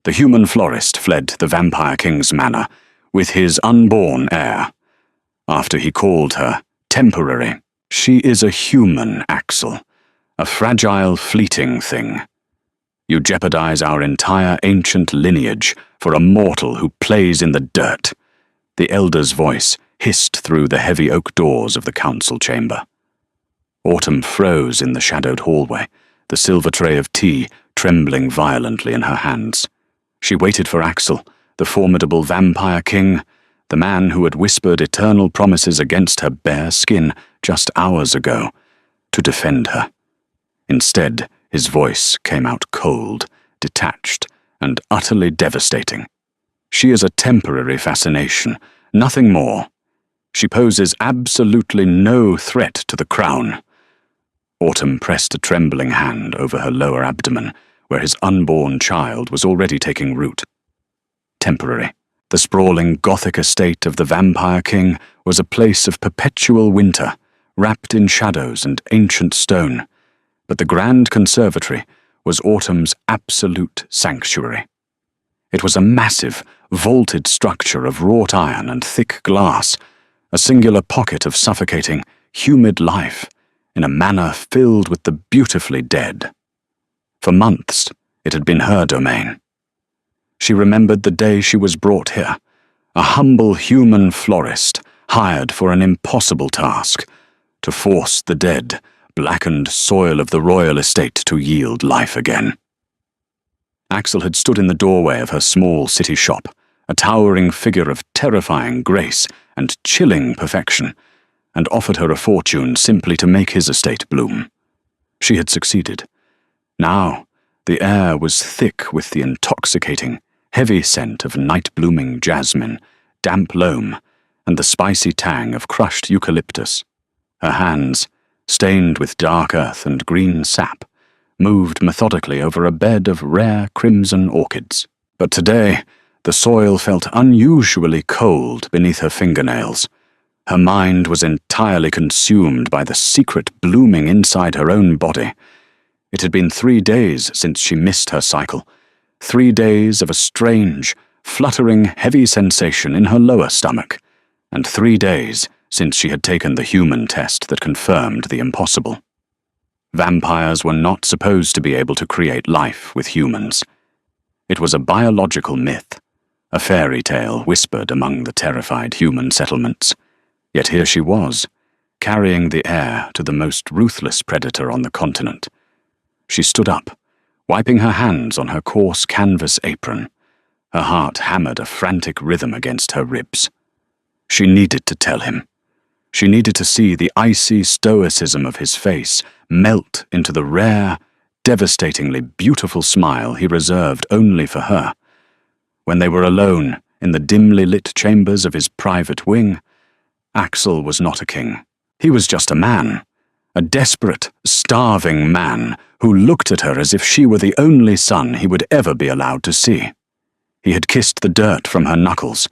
the human florist fled the Vampire King's manor with his unborn heir. After he called her temporary, she is a human, Axel, a fragile, fleeting thing. You jeopardize our entire ancient lineage for a mortal who plays in the dirt. The elder's voice hissed through the heavy oak doors of the council chamber. Autumn froze in the shadowed hallway, the silver tray of tea trembling violently in her hands. She waited for Axel, the formidable Vampire King, the man who had whispered eternal promises against her bare skin just hours ago, to defend her. Instead, his voice came out cold, detached, and utterly devastating. She is a temporary fascination, nothing more. She poses absolutely no threat to the crown. Autumn pressed a trembling hand over her lower abdomen, where his unborn child was already taking root. Temporary. The sprawling Gothic estate of the Vampire King was a place of perpetual winter, wrapped in shadows and ancient stone, but the grand conservatory was Autumn's absolute sanctuary. It was a massive, vaulted structure of wrought iron and thick glass, a singular pocket of suffocating, humid life, in a manor filled with the beautifully dead. For months, it had been her domain. She remembered the day she was brought here, a humble human florist hired for an impossible task, to force the dead, blackened soil of the royal estate to yield life again. Axel had stood in the doorway of her small city shop, a towering figure of terrifying grace and chilling perfection, and offered her a fortune simply to make his estate bloom. She had succeeded. Now, the air was thick with the intoxicating, heavy scent of night-blooming jasmine, damp loam, and the spicy tang of crushed eucalyptus. Her hands, stained with dark earth and green sap, moved methodically over a bed of rare crimson orchids. But today, the soil felt unusually cold beneath her fingernails. Her mind was entirely consumed by the secret blooming inside her own body. It had been 3 days since she missed her cycle, 3 days of a strange, fluttering, heavy sensation in her lower stomach, and 3 days since she had taken the human test that confirmed the impossible. Vampires were not supposed to be able to create life with humans. It was a biological myth, a fairy tale whispered among the terrified human settlements. Yet here she was, carrying the heir to the most ruthless predator on the continent. She stood up, wiping her hands on her coarse canvas apron. Her heart hammered a frantic rhythm against her ribs. She needed to tell him. She needed to see the icy stoicism of his face melt into the rare, devastatingly beautiful smile he reserved only for her. When they were alone in the dimly lit chambers of his private wing, Axel was not a king. He was just a man, a desperate, starving man who looked at her as if she were the only son he would ever be allowed to see. He had kissed the dirt from her knuckles.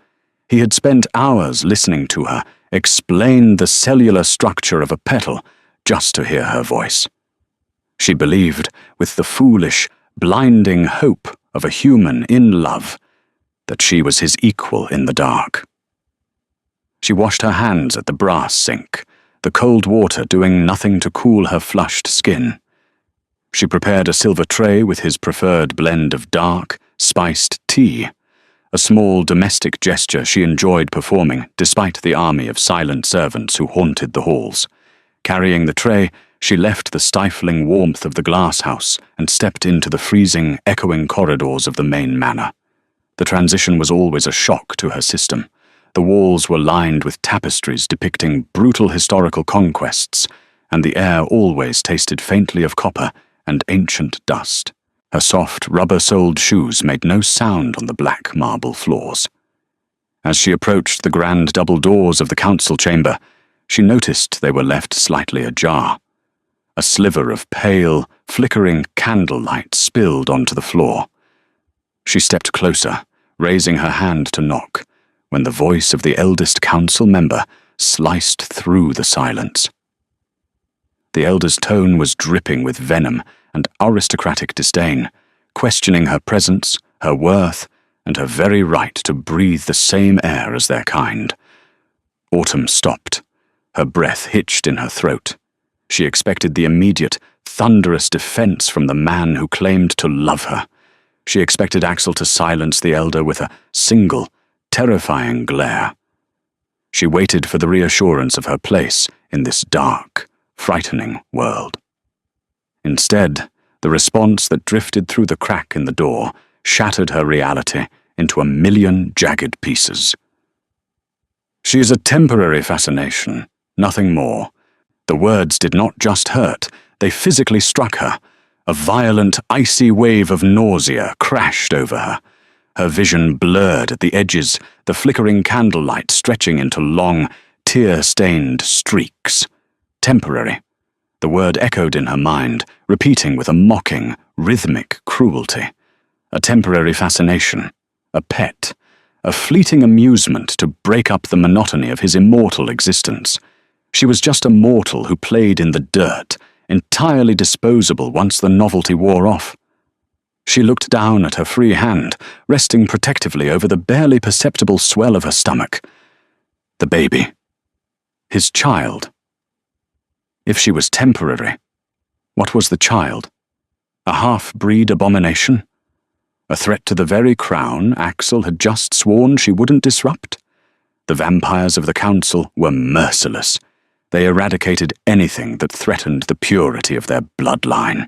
He had spent hours listening to her explain the cellular structure of a petal just to hear her voice. She believed, with the foolish, blinding hope of a human in love, that she was his equal in the dark. She washed her hands at the brass sink, the cold water doing nothing to cool her flushed skin. She prepared a silver tray with his preferred blend of dark, spiced tea, a small domestic gesture she enjoyed performing despite the army of silent servants who haunted the halls. Carrying the tray, she left the stifling warmth of the glass house and stepped into the freezing, echoing corridors of the main manor. The transition was always a shock to her system. The walls were lined with tapestries depicting brutal historical conquests, and the air always tasted faintly of copper and ancient dust. Her soft, rubber-soled shoes made no sound on the black marble floors. As she approached the grand double doors of the council chamber, she noticed they were left slightly ajar. A sliver of pale, flickering candlelight spilled onto the floor. She stepped closer, raising her hand to knock, when the voice of the eldest council member sliced through the silence. The elder's tone was dripping with venom and aristocratic disdain, questioning her presence, her worth, and her very right to breathe the same air as their kind. Autumn stopped. Her breath hitched in her throat. She expected the immediate, thunderous defense from the man who claimed to love her. She expected Axel to silence the elder with a single, terrifying glare. She waited for the reassurance of her place in this dark, frightening world. Instead, the response that drifted through the crack in the door shattered her reality into a million jagged pieces. She is a temporary fascination, nothing more. The words did not just hurt, they physically struck her. A violent, icy wave of nausea crashed over her. Her vision blurred at the edges, the flickering candlelight stretching into long, tear-stained streaks. Temporary. The word echoed in her mind, repeating with a mocking, rhythmic cruelty. A temporary fascination, a pet, a fleeting amusement to break up the monotony of his immortal existence. She was just a mortal who played in the dirt, entirely disposable once the novelty wore off. She looked down at her free hand, resting protectively over the barely perceptible swell of her stomach. The baby. His child. If she was temporary, what was the child? A half-breed abomination? A threat to the very crown Axel had just sworn she wouldn't disrupt? The vampires of the council were merciless. They eradicated anything that threatened the purity of their bloodline.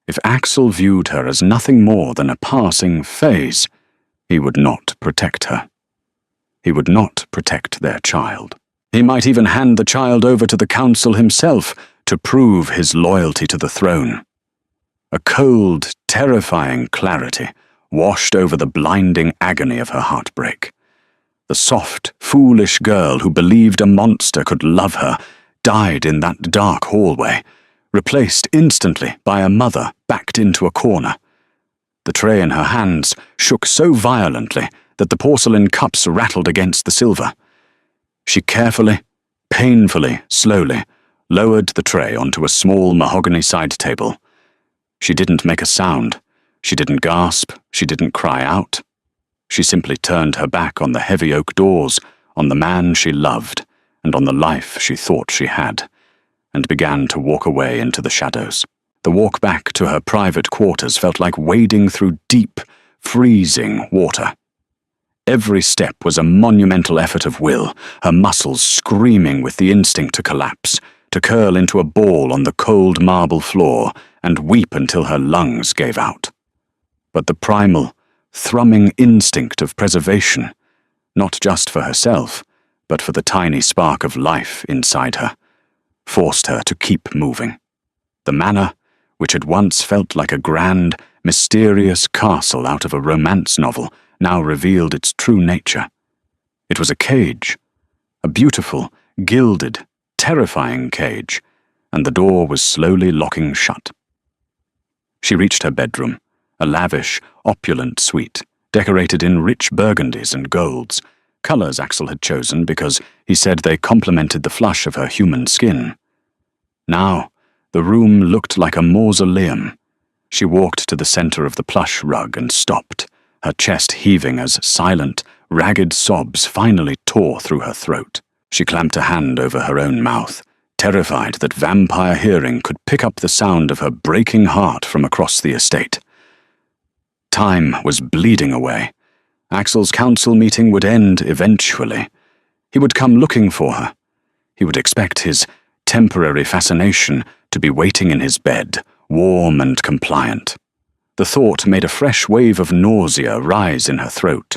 If Axel viewed her as nothing more than a passing phase, he would not protect her. He would not protect their child. He might even hand the child over to the council himself to prove his loyalty to the throne. A cold, terrifying clarity washed over the blinding agony of her heartbreak. The soft, foolish girl who believed a monster could love her died in that dark hallway, replaced instantly by a mother backed into a corner. The tray in her hands shook so violently that the porcelain cups rattled against the silver. She carefully, painfully, slowly lowered the tray onto a small mahogany side table. She didn't make a sound. She didn't gasp. She didn't cry out. She simply turned her back on the heavy oak doors, on the man she loved, and on the life she thought she had, and began to walk away into the shadows. The walk back to her private quarters felt like wading through deep, freezing water. Every step was a monumental effort of will, her muscles screaming with the instinct to collapse, to curl into a ball on the cold marble floor and weep until her lungs gave out. But the primal, thrumming instinct of preservation, not just for herself, but for the tiny spark of life inside her, forced her to keep moving. The manor, which had once felt like a grand, mysterious castle out of a romance novel, now revealed its true nature. It was a cage, a beautiful, gilded, terrifying cage, and the door was slowly locking shut. She reached her bedroom, a lavish, opulent suite, decorated in rich burgundies and golds, colours Axel had chosen because he said they complemented the flush of her human skin. Now, the room looked like a mausoleum. She walked to the centre of the plush rug and stopped, her chest heaving as silent, ragged sobs finally tore through her throat. She clamped a hand over her own mouth, terrified that vampire hearing could pick up the sound of her breaking heart from across the estate. Time was bleeding away. Axel's council meeting would end eventually. He would come looking for her. He would expect his temporary fascination to be waiting in his bed, warm and compliant. The thought made a fresh wave of nausea rise in her throat.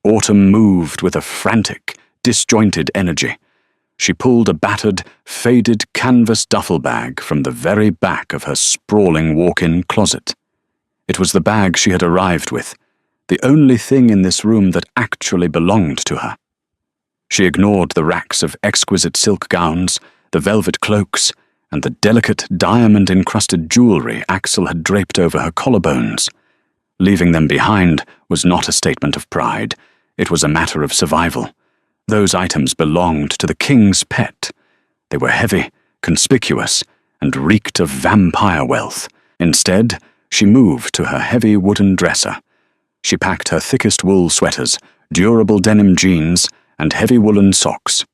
Autumn moved with a frantic, disjointed energy. She pulled a battered, faded canvas duffel bag from the very back of her sprawling walk-in closet. It was the bag she had arrived with, the only thing in this room that actually belonged to her. She ignored the racks of exquisite silk gowns, the velvet cloaks, and the delicate diamond-encrusted jewelry Axel had draped over her collarbones. Leaving them behind was not a statement of pride. It was a matter of survival. Those items belonged to the king's pet. They were heavy, conspicuous, and reeked of vampire wealth. Instead, she moved to her heavy wooden dresser. She packed her thickest wool sweaters, durable denim jeans, and heavy woolen socks.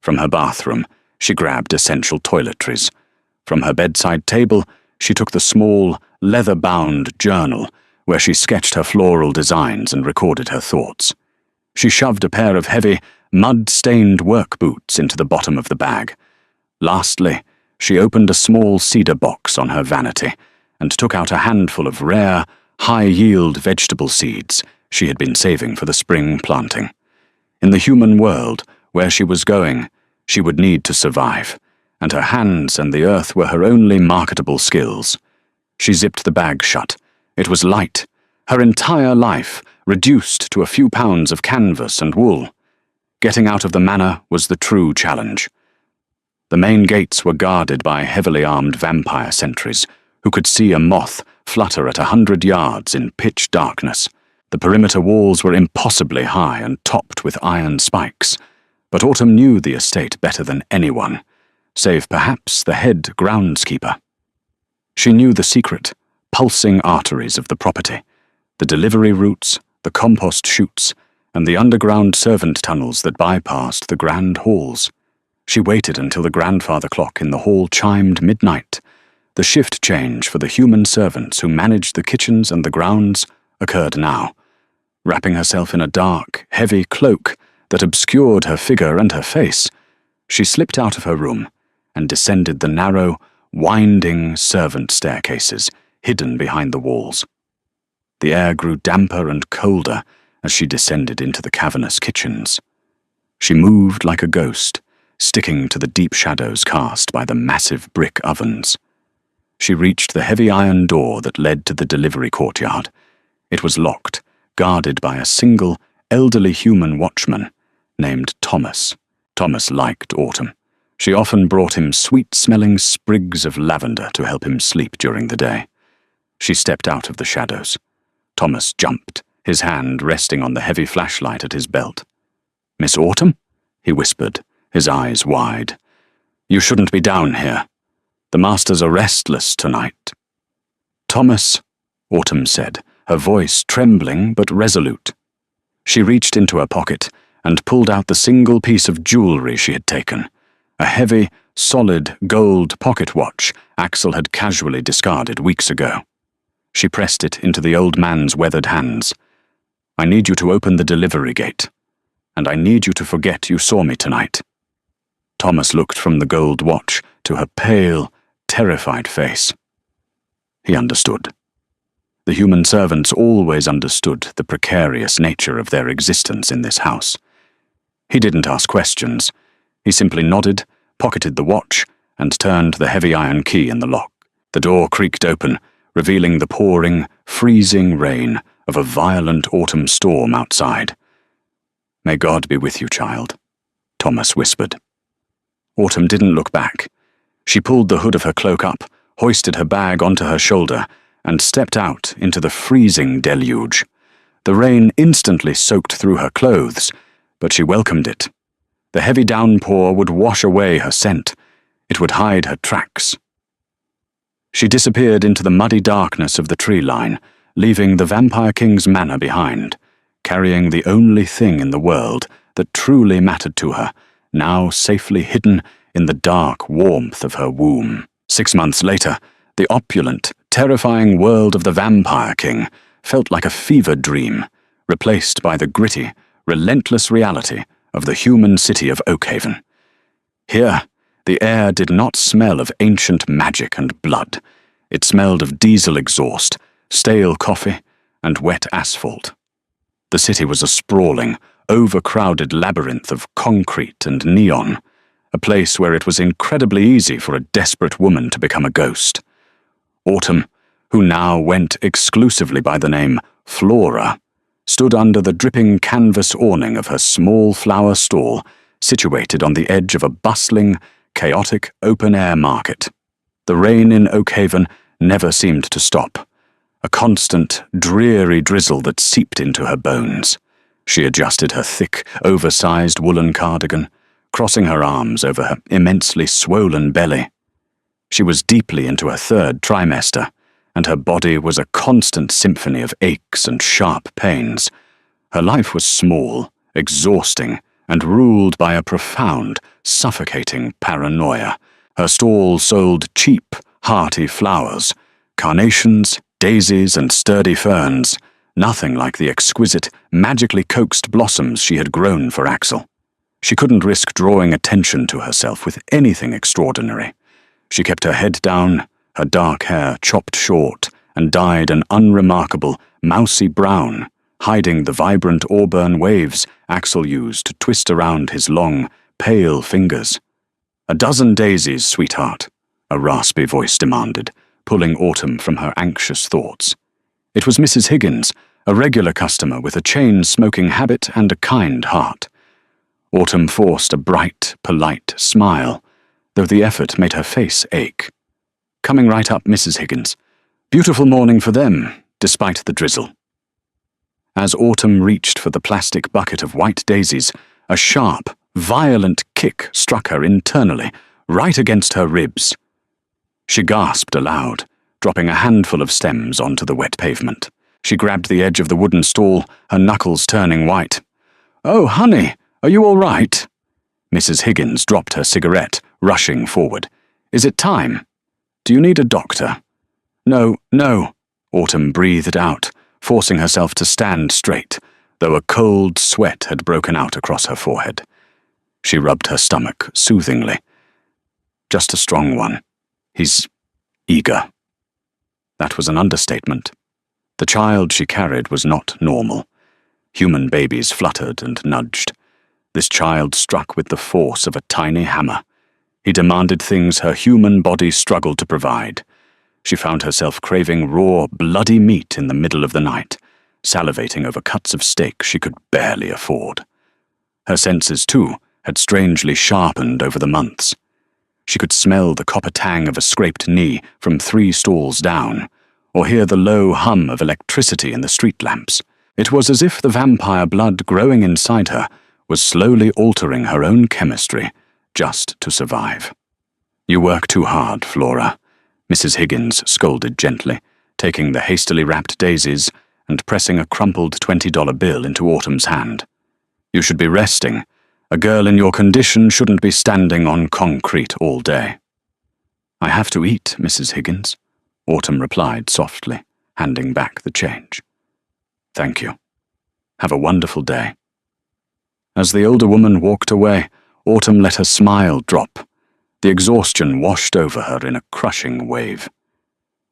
From her bathroom, she grabbed essential toiletries. From her bedside table, she took the small, leather-bound journal where she sketched her floral designs and recorded her thoughts. She shoved a pair of heavy, mud-stained work boots into the bottom of the bag. Lastly, she opened a small cedar box on her vanity and took out a handful of rare, high-yield vegetable seeds she had been saving for the spring planting. In the human world, where she was going, she would need to survive, and her hands and the earth were her only marketable skills. She zipped the bag shut. It was light, her entire life reduced to a few pounds of canvas and wool. Getting out of the manor was the true challenge. The main gates were guarded by heavily armed vampire sentries, who could see a moth flutter at 100 yards in pitch darkness. The perimeter walls were impossibly high and topped with iron spikes, but Autumn knew the estate better than anyone, save perhaps the head groundskeeper. She knew the secret, pulsing arteries of the property, the delivery routes, the compost chutes, and the underground servant tunnels that bypassed the grand halls. She waited until the grandfather clock in the hall chimed midnight. The shift change for the human servants who managed the kitchens and the grounds occurred now. Wrapping herself in a dark, heavy cloak that obscured her figure and her face, she slipped out of her room and descended the narrow, winding servant staircases hidden behind the walls. The air grew damper and colder as she descended into the cavernous kitchens. She moved like a ghost, sticking to the deep shadows cast by the massive brick ovens. She reached the heavy iron door that led to the delivery courtyard. It was locked, guarded by a single, elderly human watchman named Thomas. Thomas liked Autumn. She often brought him sweet-smelling sprigs of lavender to help him sleep during the day. She stepped out of the shadows. Thomas jumped, his hand resting on the heavy flashlight at his belt. "Miss Autumn?" he whispered, his eyes wide. "You shouldn't be down here. The masters are restless tonight." "Thomas," Autumn said, her voice trembling but resolute. She reached into her pocket and pulled out the single piece of jewelry she had taken, a heavy, solid gold pocket watch Axel had casually discarded weeks ago. She pressed it into the old man's weathered hands. "I need you to open the delivery gate, and I need you to forget you saw me tonight." Thomas looked from the gold watch to her pale, terrified face. He understood. The human servants always understood the precarious nature of their existence in this house. He didn't ask questions. He simply nodded, pocketed the watch, and turned the heavy iron key in the lock. The door creaked open, revealing the pouring, freezing rain of a violent autumn storm outside. "May God be with you, child," Thomas whispered. Autumn didn't look back. She pulled the hood of her cloak up, hoisted her bag onto her shoulder, and stepped out into the freezing deluge. The rain instantly soaked through her clothes, but she welcomed it. The heavy downpour would wash away her scent. It would hide her tracks. She disappeared into the muddy darkness of the tree line, leaving the Vampire King's manor behind, carrying the only thing in the world that truly mattered to her, now safely hidden in the dark warmth of her womb. 6 months later, the opulent, terrifying world of the Vampire King felt like a fever dream, replaced by the gritty, relentless reality of the human city of Oakhaven. Here, the air did not smell of ancient magic and blood. It smelled of diesel exhaust, stale coffee, and wet asphalt. The city was a sprawling, overcrowded labyrinth of concrete and neon, a place where it was incredibly easy for a desperate woman to become a ghost. Autumn, who now went exclusively by the name Flora, stood under the dripping canvas awning of her small flower stall, situated on the edge of a bustling, chaotic open-air market. The rain in Oakhaven never seemed to stop, a constant, dreary drizzle that seeped into her bones. She adjusted her thick, oversized woolen cardigan, crossing her arms over her immensely swollen belly. She was deeply into her 3rd trimester, and her body was a constant symphony of aches and sharp pains. Her life was small, exhausting, and ruled by a profound, suffocating paranoia. Her stall sold cheap, hearty flowers, carnations, daisies, and sturdy ferns, nothing like the exquisite, magically coaxed blossoms she had grown for Axel. She couldn't risk drawing attention to herself with anything extraordinary. She kept her head down, her dark hair chopped short and dyed an unremarkable, mousy brown, hiding the vibrant auburn waves Axel used to twist around his long, pale fingers. "A dozen daisies, sweetheart," a raspy voice demanded, pulling Autumn from her anxious thoughts. It was Mrs. Higgins, a regular customer with a chain-smoking habit and a kind heart. Autumn forced a bright, polite smile, though the effort made her face ache. "Coming right up, Mrs. Higgins. Beautiful morning for them, despite the drizzle." As Autumn reached for the plastic bucket of white daisies, a sharp, violent kick struck her internally, right against her ribs. She gasped aloud, dropping a handful of stems onto the wet pavement. She grabbed the edge of the wooden stool, her knuckles turning white. "Oh, honey, are you all right?" Mrs. Higgins dropped her cigarette, rushing forward. "Is it time? Do you need a doctor?" No, Autumn breathed out, forcing herself to stand straight, though a cold sweat had broken out across her forehead. She rubbed her stomach soothingly. "Just a strong one. He's eager." That was an understatement. The child she carried was not normal. Human babies fluttered and nudged. This child struck with the force of a tiny hammer. He demanded things her human body struggled to provide. She found herself craving raw, bloody meat in the middle of the night, salivating over cuts of steak she could barely afford. Her senses, too, had strangely sharpened over the months. She could smell the copper tang of a scraped knee from 3 stalls down, or hear the low hum of electricity in the street lamps. It was as if the vampire blood growing inside her was slowly altering her own chemistry, just to survive. "You work too hard, Flora," Mrs. Higgins scolded gently, taking the hastily wrapped daisies and pressing a crumpled $20 bill into Autumn's hand. "You should be resting. A girl in your condition shouldn't be standing on concrete all day." "I have to eat, Mrs. Higgins," Autumn replied softly, handing back the change. "Thank you. Have a wonderful day." As the older woman walked away, Autumn let her smile drop. The exhaustion washed over her in a crushing wave.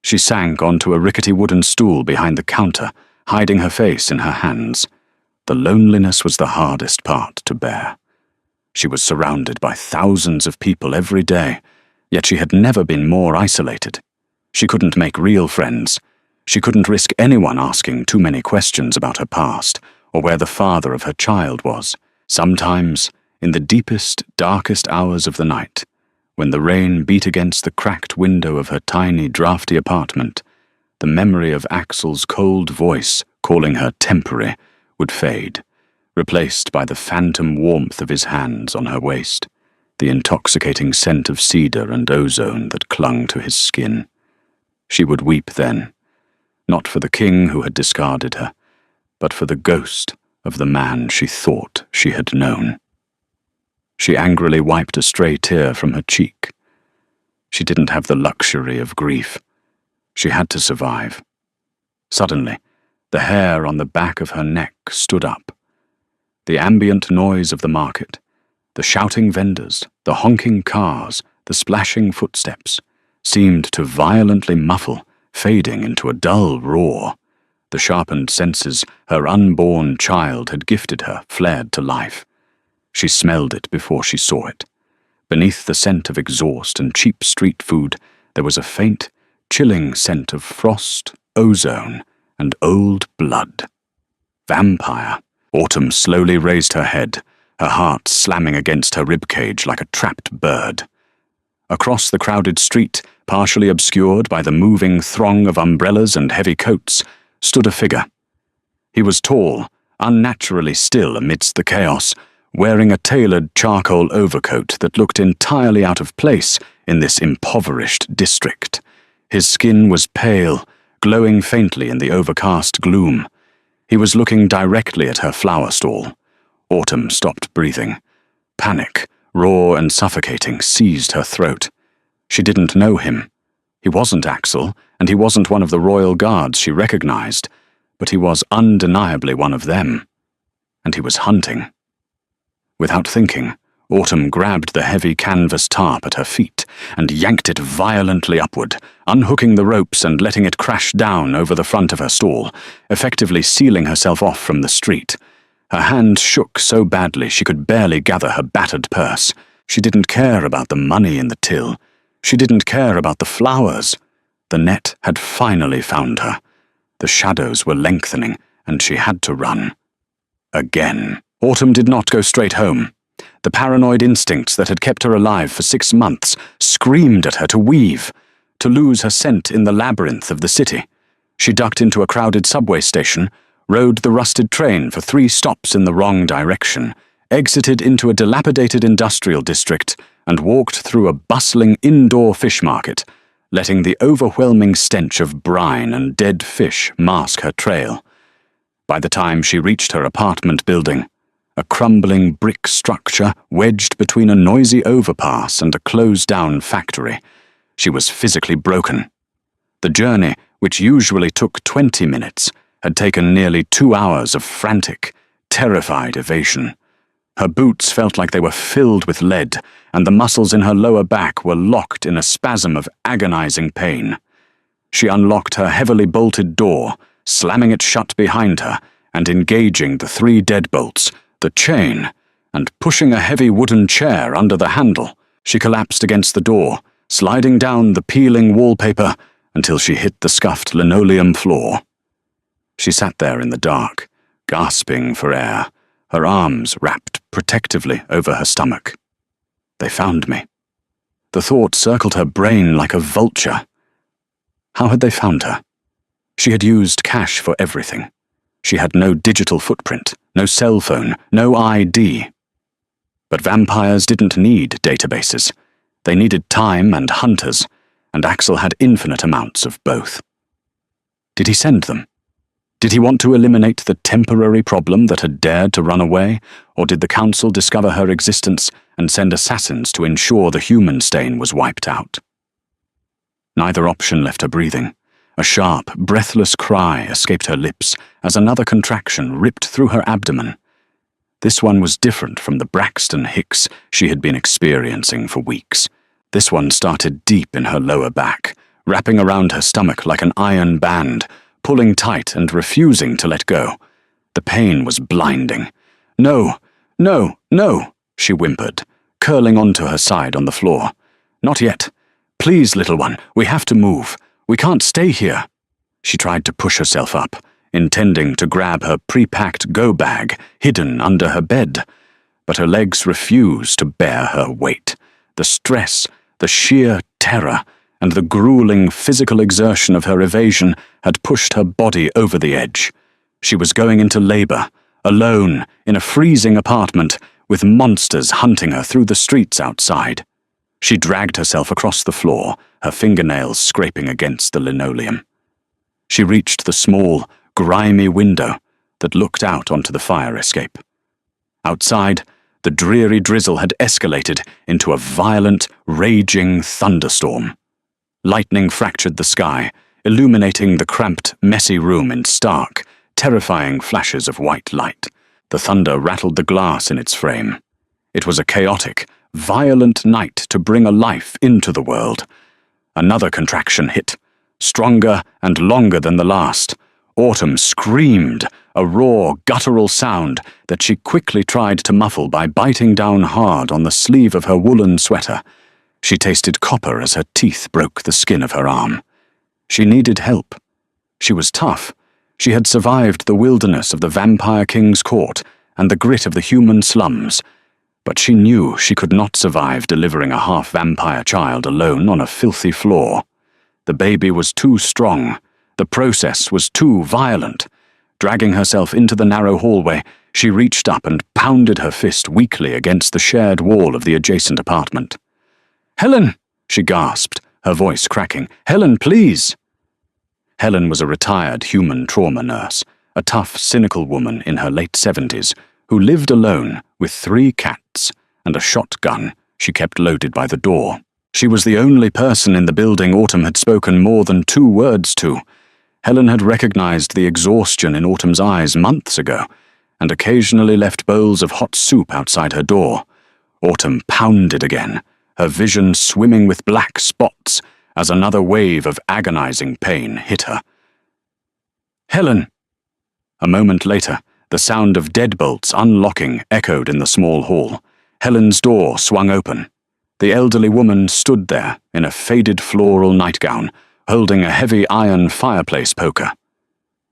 She sank onto a rickety wooden stool behind the counter, hiding her face in her hands. The loneliness was the hardest part to bear. She was surrounded by thousands of people every day, yet she had never been more isolated. She couldn't make real friends. She couldn't risk anyone asking too many questions about her past or where the father of her child was. Sometimes, in the deepest, darkest hours of the night, when the rain beat against the cracked window of her tiny, drafty apartment, the memory of Axel's cold voice calling her temporary would fade, replaced by the phantom warmth of his hands on her waist, the intoxicating scent of cedar and ozone that clung to his skin. She would weep then, not for the king who had discarded her, but for the ghost of the man she thought she had known. She angrily wiped a stray tear from her cheek. She didn't have the luxury of grief. She had to survive. Suddenly, the hair on the back of her neck stood up. The ambient noise of the market, the shouting vendors, the honking cars, the splashing footsteps, seemed to violently muffle, fading into a dull roar. The sharpened senses her unborn child had gifted her flared to life. She smelled it before she saw it. Beneath the scent of exhaust and cheap street food, there was a faint, chilling scent of frost, ozone, and old blood. Vampire. Autumn slowly raised her head, her heart slamming against her ribcage like a trapped bird. Across the crowded street, partially obscured by the moving throng of umbrellas and heavy coats, stood a figure. He was tall, unnaturally still amidst the chaos, wearing a tailored charcoal overcoat that looked entirely out of place in this impoverished district. His skin was pale, glowing faintly in the overcast gloom. He was looking directly at her flower stall. Autumn stopped breathing. Panic, raw and suffocating, seized her throat. She didn't know him. He wasn't Axel, and he wasn't one of the royal guards she recognized, but he was undeniably one of them. And he was hunting. Without thinking, Autumn grabbed the heavy canvas tarp at her feet and yanked it violently upward, unhooking the ropes and letting it crash down over the front of her stall, effectively sealing herself off from the street. Her hand shook so badly she could barely gather her battered purse. She didn't care about the money in the till. She didn't care about the flowers. The net had finally found her. The shadows were lengthening, and she had to run. Again. Autumn did not go straight home. The paranoid instincts that had kept her alive for 6 months screamed at her to weave, to lose her scent in the labyrinth of the city. She ducked into a crowded subway station, rode the rusted train for 3 stops in the wrong direction, exited into a dilapidated industrial district, and walked through a bustling indoor fish market, letting the overwhelming stench of brine and dead fish mask her trail. By the time she reached her apartment building, a crumbling brick structure wedged between a noisy overpass and a closed-down factory, she was physically broken. The journey, which usually took 20 minutes, had taken nearly 2 hours of frantic, terrified evasion. Her boots felt like they were filled with lead, and the muscles in her lower back were locked in a spasm of agonizing pain. She unlocked her heavily bolted door, slamming it shut behind her, and engaging the 3 deadbolts, the chain, and pushing a heavy wooden chair under the handle, she collapsed against the door, sliding down the peeling wallpaper until she hit the scuffed linoleum floor. She sat there in the dark, gasping for air, her arms wrapped protectively over her stomach. They found me. The thought circled her brain like a vulture. How had they found her? She had used cash for everything. She had no digital footprint, no cell phone, no ID. But vampires didn't need databases. They needed time and hunters, and Axel had infinite amounts of both. Did he send them? Did he want to eliminate the temporary problem that had dared to run away, or did the Council discover her existence and send assassins to ensure the human stain was wiped out? Neither option left her breathing. A sharp, breathless cry escaped her lips as another contraction ripped through her abdomen. This one was different from the Braxton Hicks she had been experiencing for weeks. This one started deep in her lower back, wrapping around her stomach like an iron band, pulling tight and refusing to let go. The pain was blinding. "No, no, no," she whimpered, curling onto her side on the floor. "Not yet. Please, little one, we have to move. We can't stay here." She tried to push herself up, intending to grab her pre-packed go-bag hidden under her bed, but her legs refused to bear her weight. The stress, the sheer terror, and the grueling physical exertion of her evasion had pushed her body over the edge. She was going into labor, alone, in a freezing apartment, with monsters hunting her through the streets outside. She dragged herself across the floor, her fingernails scraping against the linoleum. She reached the small, grimy window that looked out onto the fire escape. Outside, the dreary drizzle had escalated into a violent, raging thunderstorm. Lightning fractured the sky, illuminating the cramped, messy room in stark, terrifying flashes of white light. The thunder rattled the glass in its frame. It was a chaotic, violent night to bring a life into the world. Another contraction hit, stronger and longer than the last. Autumn screamed, a raw, guttural sound that she quickly tried to muffle by biting down hard on the sleeve of her woolen sweater. She tasted copper as her teeth broke the skin of her arm. She needed help. She was tough. She had survived the wilderness of the Vampire King's court and the grit of the human slums, but she knew she could not survive delivering a half-vampire child alone on a filthy floor. The baby was too strong. The process was too violent. Dragging herself into the narrow hallway, she reached up and pounded her fist weakly against the shared wall of the adjacent apartment. "Helen!" she gasped, her voice cracking. "Helen, please!" Helen was a retired human trauma nurse, a tough, cynical woman in her late 70s who lived alone with 3 cats and a shotgun she kept loaded by the door. She was the only person in the building Autumn had spoken more than 2 words to. Helen had recognized the exhaustion in Autumn's eyes months ago, and occasionally left bowls of hot soup outside her door. Autumn pounded again, her vision swimming with black spots as another wave of agonizing pain hit her. "Helen!" A moment later, the sound of deadbolts unlocking echoed in the small hall. Helen's door swung open. The elderly woman stood there in a faded floral nightgown, holding a heavy iron fireplace poker.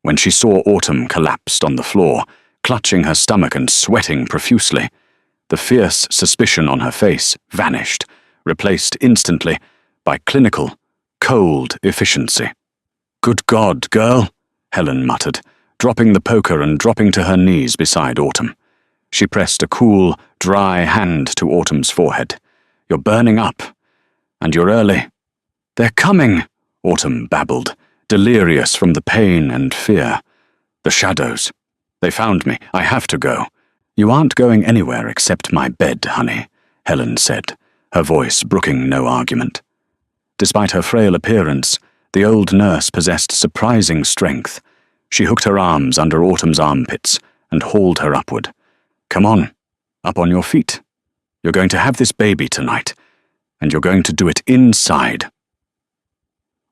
When she saw Autumn collapsed on the floor, clutching her stomach and sweating profusely, the fierce suspicion on her face vanished, replaced instantly by clinical, cold efficiency. "Good God, girl," Helen muttered, dropping the poker and dropping to her knees beside Autumn. She pressed a cool, dry hand to Autumn's forehead. "You're burning up. And you're early." "They're coming," Autumn babbled, delirious from the pain and fear. "The shadows. They found me. I have to go." "You aren't going anywhere except my bed, honey," Helen said, her voice brooking no argument. Despite her frail appearance, the old nurse possessed surprising strength. She hooked her arms under Autumn's armpits and hauled her upward. "Come on, up on your feet. You're going to have this baby tonight, and you're going to do it inside."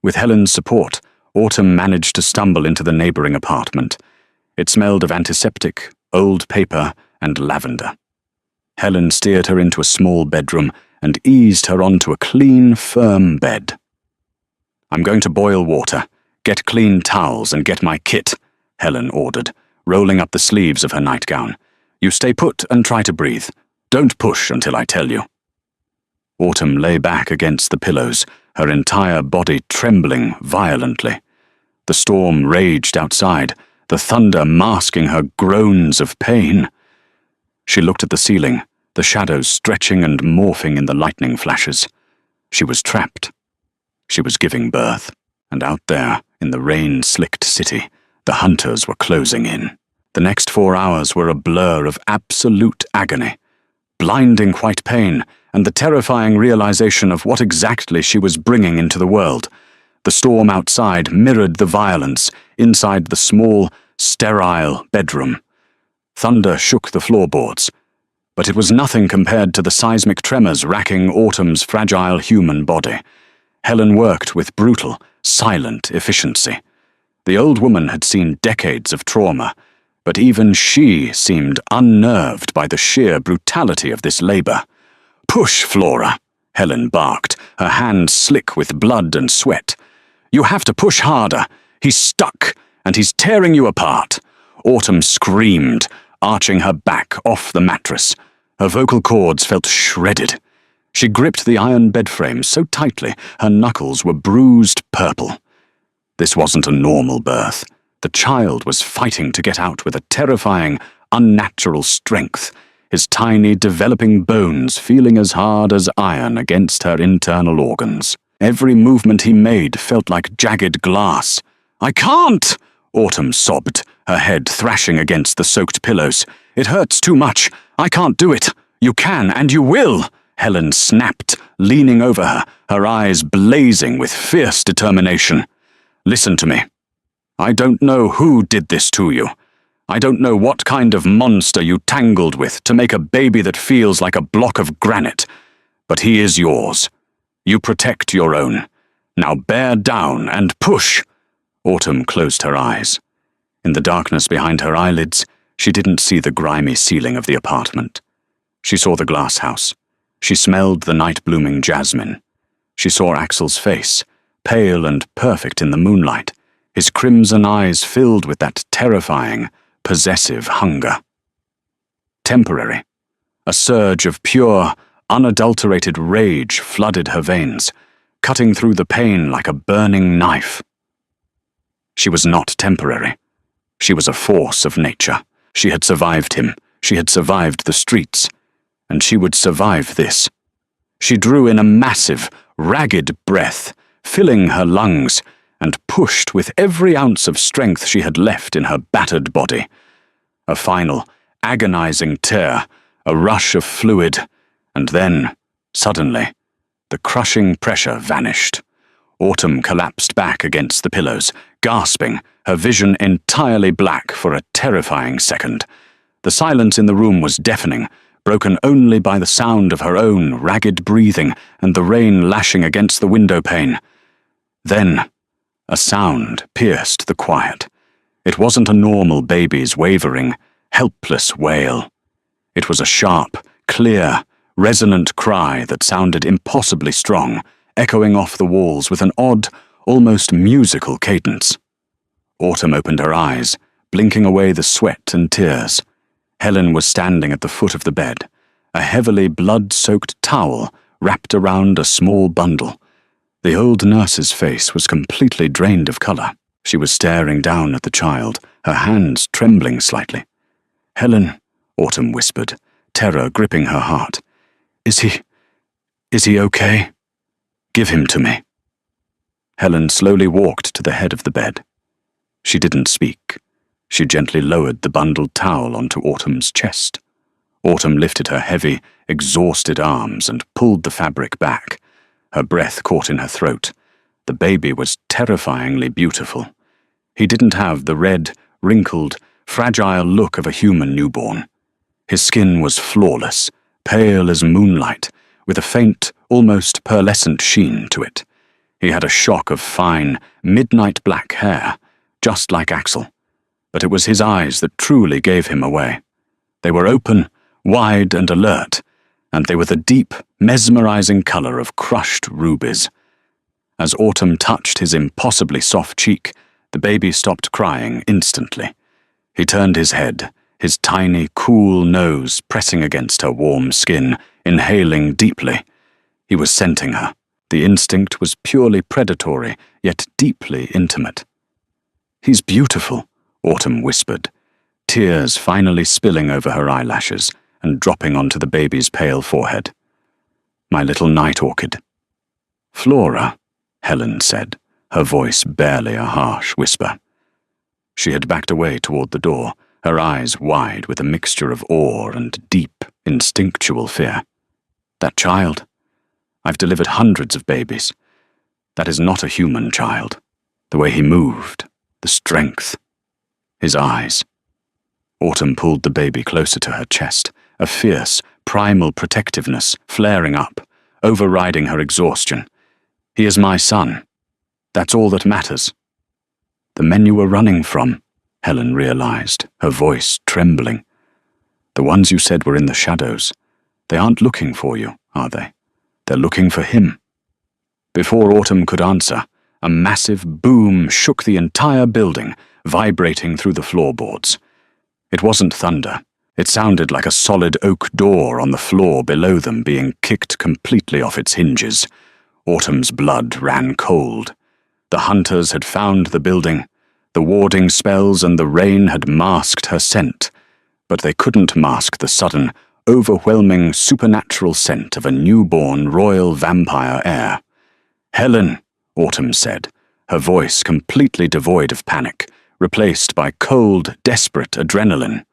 With Helen's support, Autumn managed to stumble into the neighboring apartment. It smelled of antiseptic, old paper, and lavender. Helen steered her into a small bedroom and eased her onto a clean, firm bed. "I'm going to boil water. Get clean towels and get my kit," Helen ordered, rolling up the sleeves of her nightgown. "You stay put and try to breathe. Don't push until I tell you." Autumn lay back against the pillows, her entire body trembling violently. The storm raged outside, the thunder masking her groans of pain. She looked at the ceiling, the shadows stretching and morphing in the lightning flashes. She was trapped. She was giving birth, and out there, in the rain-slicked city, the hunters were closing in. The next 4 hours were a blur of absolute agony, blinding white pain, and the terrifying realization of what exactly she was bringing into the world. The storm outside mirrored the violence inside the small, sterile bedroom. Thunder shook the floorboards, but it was nothing compared to the seismic tremors racking Autumn's fragile human body. Helen worked with brutal, silent efficiency. The old woman had seen decades of trauma, but even she seemed unnerved by the sheer brutality of this labor. "Push, Flora," Helen barked, her hands slick with blood and sweat. "You have to push harder. He's stuck, and he's tearing you apart." Autumn screamed, arching her back off the mattress. Her vocal cords felt shredded. She gripped the iron bed frame so tightly her knuckles were bruised purple. This wasn't a normal birth. The child was fighting to get out with a terrifying, unnatural strength, his tiny, developing bones feeling as hard as iron against her internal organs. Every movement he made felt like jagged glass. "I can't!" Autumn sobbed, her head thrashing against the soaked pillows. "It hurts too much. I can't do it. You can, and you will!" Helen snapped, leaning over her, her eyes blazing with fierce determination. "Listen to me. I don't know who did this to you. I don't know what kind of monster you tangled with to make a baby that feels like a block of granite, but he is yours. You protect your own. Now bear down and push." Autumn closed her eyes. In the darkness behind her eyelids, she didn't see the grimy ceiling of the apartment. She saw the glass house. She smelled the night-blooming jasmine. She saw Axel's face, pale and perfect in the moonlight, his crimson eyes filled with that terrifying, possessive hunger. Temporary. A surge of pure, unadulterated rage flooded her veins, cutting through the pain like a burning knife. She was not temporary. She was a force of nature. She had survived him. She had survived the streets. And she would survive this. She drew in a massive, ragged breath, filling her lungs, and pushed with every ounce of strength she had left in her battered body. A final, agonizing tear, a rush of fluid, and then, suddenly, the crushing pressure vanished. Autumn collapsed back against the pillows, gasping, her vision entirely black for a terrifying second. The silence in the room was deafening, broken only by the sound of her own ragged breathing and the rain lashing against the window pane. Then, a sound pierced the quiet. It wasn't a normal baby's wavering, helpless wail. It was a sharp, clear, resonant cry that sounded impossibly strong, echoing off the walls with an odd, almost musical cadence. Autumn opened her eyes, blinking away the sweat and tears. Helen was standing at the foot of the bed, a heavily blood-soaked towel wrapped around a small bundle. The old nurse's face was completely drained of colour. She was staring down at the child, her hands trembling slightly. "Helen," Autumn whispered, terror gripping her heart. Is he okay? Give him to me." Helen slowly walked to the head of the bed. She didn't speak. She gently lowered the bundled towel onto Autumn's chest. Autumn lifted her heavy, exhausted arms and pulled the fabric back. Her breath caught in her throat. The baby was terrifyingly beautiful. He didn't have the red, wrinkled, fragile look of a human newborn. His skin was flawless, pale as moonlight, with a faint, almost pearlescent sheen to it. He had a shock of fine, midnight black hair, just like Axel. But it was his eyes that truly gave him away. They were open, wide and alert, and they were the deep, mesmerizing color of crushed rubies. As Autumn touched his impossibly soft cheek, the baby stopped crying instantly. He turned his head, his tiny, cool nose pressing against her warm skin, inhaling deeply. He was scenting her. The instinct was purely predatory, yet deeply intimate. "He's beautiful," Autumn whispered, tears finally spilling over her eyelashes and dropping onto the baby's pale forehead. "My little night orchid." "Flora," Helen said, her voice barely a harsh whisper. She had backed away toward the door, her eyes wide with a mixture of awe and deep, instinctual fear. "That child. I've delivered hundreds of babies. That is not a human child. The way he moved, the strength. His eyes." Autumn pulled the baby closer to her chest, a fierce, primal protectiveness flaring up, overriding her exhaustion. "He is my son. That's all that matters." "The men you were running from," Helen realized, her voice trembling. "The ones you said were in the shadows. They aren't looking for you, are they? They're looking for him." Before Autumn could answer, a massive boom shook the entire building, vibrating through the floorboards. It wasn't thunder. It sounded like a solid oak door on the floor below them being kicked completely off its hinges. Autumn's blood ran cold. The hunters had found the building. The warding spells and the rain had masked her scent, but they couldn't mask the sudden, overwhelming supernatural scent of a newborn royal vampire heir. "Helen," Autumn said, her voice completely devoid of panic, replaced by cold, desperate adrenaline.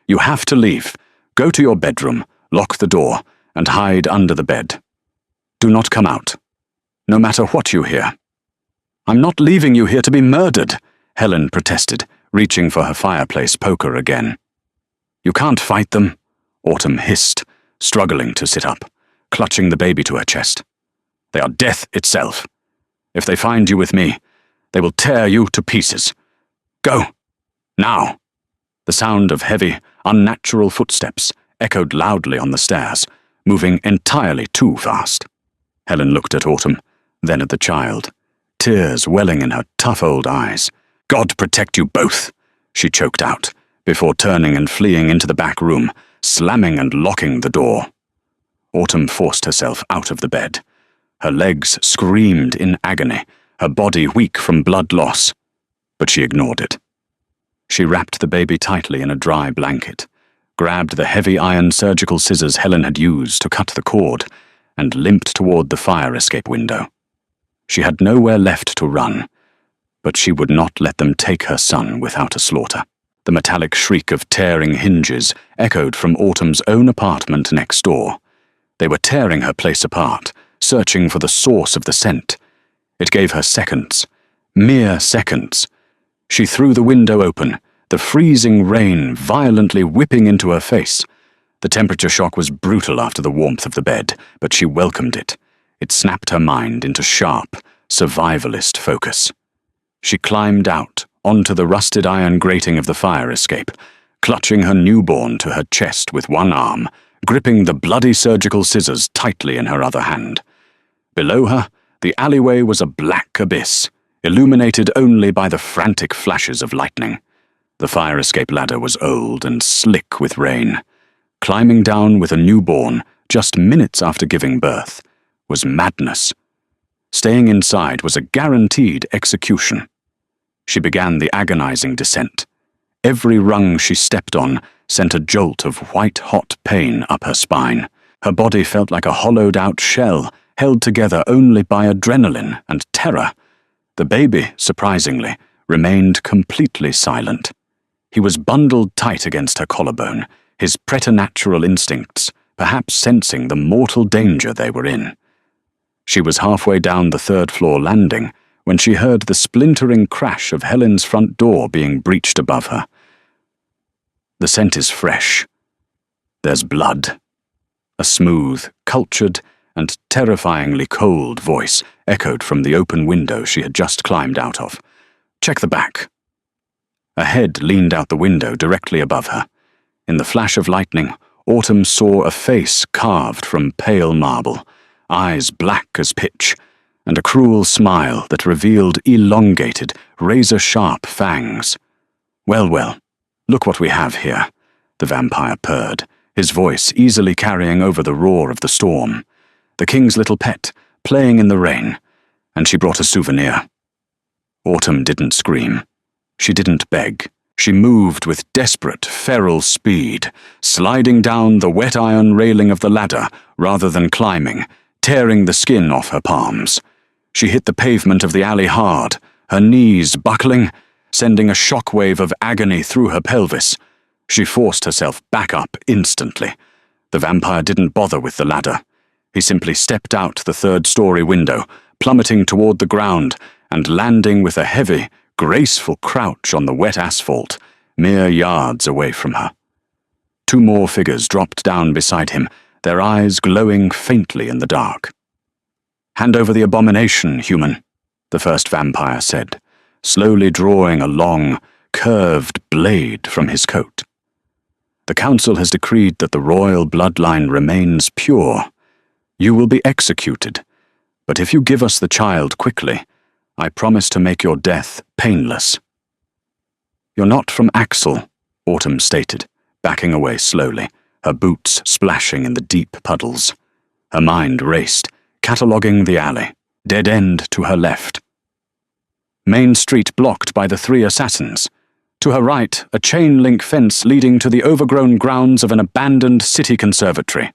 "You have to leave. Go to your bedroom, lock the door, and hide under the bed. Do not come out, no matter what you hear." "I'm not leaving you here to be murdered," Helen protested, reaching for her fireplace poker again. "You can't fight them," Autumn hissed, struggling to sit up, clutching the baby to her chest. "They are death itself. If they find you with me, they will tear you to pieces. Go, now." The sound of heavy, unnatural footsteps echoed loudly on the stairs, moving entirely too fast. Helen looked at Autumn, then at the child, tears welling in her tough old eyes. "God protect you both," she choked out, before turning and fleeing into the back room, slamming and locking the door. Autumn forced herself out of the bed. Her legs screamed in agony, her body weak from blood loss, but she ignored it. She wrapped the baby tightly in a dry blanket, grabbed the heavy iron surgical scissors Helen had used to cut the cord, and limped toward the fire escape window. She had nowhere left to run. but she would not let them take her son without a slaughter. The metallic shriek of tearing hinges echoed from Autumn's own apartment next door. They were tearing her place apart, searching for the source of the scent. It gave her seconds, mere seconds. She threw the window open, the freezing rain violently whipping into her face. The temperature shock was brutal after the warmth of the bed, but she welcomed it. It snapped her mind into sharp, survivalist focus. She climbed out onto the rusted iron grating of the fire escape, clutching her newborn to her chest with one arm, gripping the bloody surgical scissors tightly in her other hand. Below her, the alleyway was a black abyss, illuminated only by the frantic flashes of lightning. The fire escape ladder was old and slick with rain. Climbing down with a newborn, just minutes after giving birth, was madness. Staying inside was a guaranteed execution. She began the agonizing descent. Every rung she stepped on sent a jolt of white-hot pain up her spine. Her body felt like a hollowed-out shell, held together only by adrenaline and terror. The baby, surprisingly, remained completely silent. He was bundled tight against her collarbone, his preternatural instincts perhaps sensing the mortal danger they were in. She was halfway down the third-floor landing when she heard the splintering crash of Helen's front door being breached above her. The scent is fresh. There's blood. A smooth, cultured, and terrifyingly cold voice echoed from the open window she had just climbed out of. "Check the back." A head leaned out the window directly above her. In the flash of lightning, Autumn saw a face carved from pale marble, eyes black as pitch, and a cruel smile that revealed elongated, razor-sharp fangs. Well, look what we have here," the vampire purred, his voice easily carrying over the roar of the storm. "The king's little pet, playing in the rain, and she brought a souvenir." Autumn didn't scream. She didn't beg. She moved with desperate, feral speed, sliding down the wet iron railing of the ladder rather than climbing, tearing the skin off her palms. She hit the pavement of the alley hard, her knees buckling, sending a shockwave of agony through her pelvis. She forced herself back up instantly. The vampire didn't bother with the ladder. He simply stepped out the third-story window, plummeting toward the ground and landing with a heavy, graceful crouch on the wet asphalt, mere yards away from her. Two more figures dropped down beside him, their eyes glowing faintly in the dark. "Hand over the abomination, human," the first vampire said, slowly drawing a long, curved blade from his coat. "The council has decreed that the royal bloodline remains pure. You will be executed, but if you give us the child quickly, I promise to make your death painless." "You're not from Axel," Autumn stated, backing away slowly, her boots splashing in the deep puddles. Her mind raced, cataloguing the alley, dead end to her left. Main Street blocked by the three assassins. To her right, a chain-link fence leading to the overgrown grounds of an abandoned city conservatory.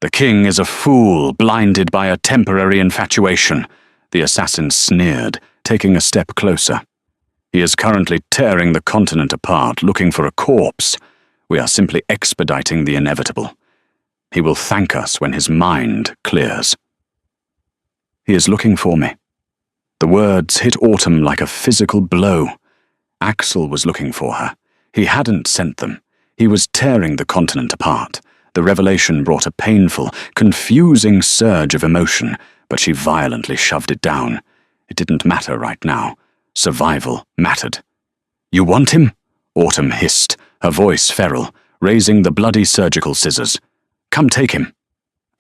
"The king is a fool blinded by a temporary infatuation," the assassin sneered, taking a step closer. "He is currently tearing the continent apart, looking for a corpse. We are simply expediting the inevitable. He will thank us when his mind clears." "He is looking for me." The words hit Autumn like a physical blow. Axel was looking for her. He hadn't sent them. He was tearing the continent apart. The revelation brought a painful, confusing surge of emotion, but she violently shoved it down. It didn't matter right now. Survival mattered. "You want him?" Autumn hissed, her voice feral, raising the bloody surgical scissors. "Come take him."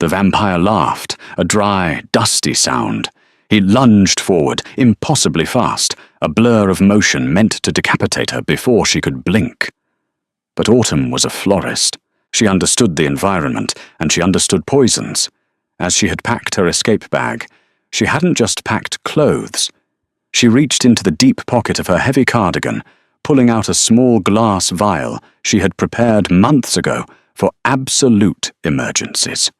The vampire laughed, a dry, dusty sound. He lunged forward, impossibly fast, a blur of motion meant to decapitate her before she could blink. But Autumn was a florist. She understood the environment, and she understood poisons. As she had packed her escape bag, she hadn't just packed clothes. She reached into the deep pocket of her heavy cardigan, pulling out a small glass vial she had prepared months ago for absolute emergencies.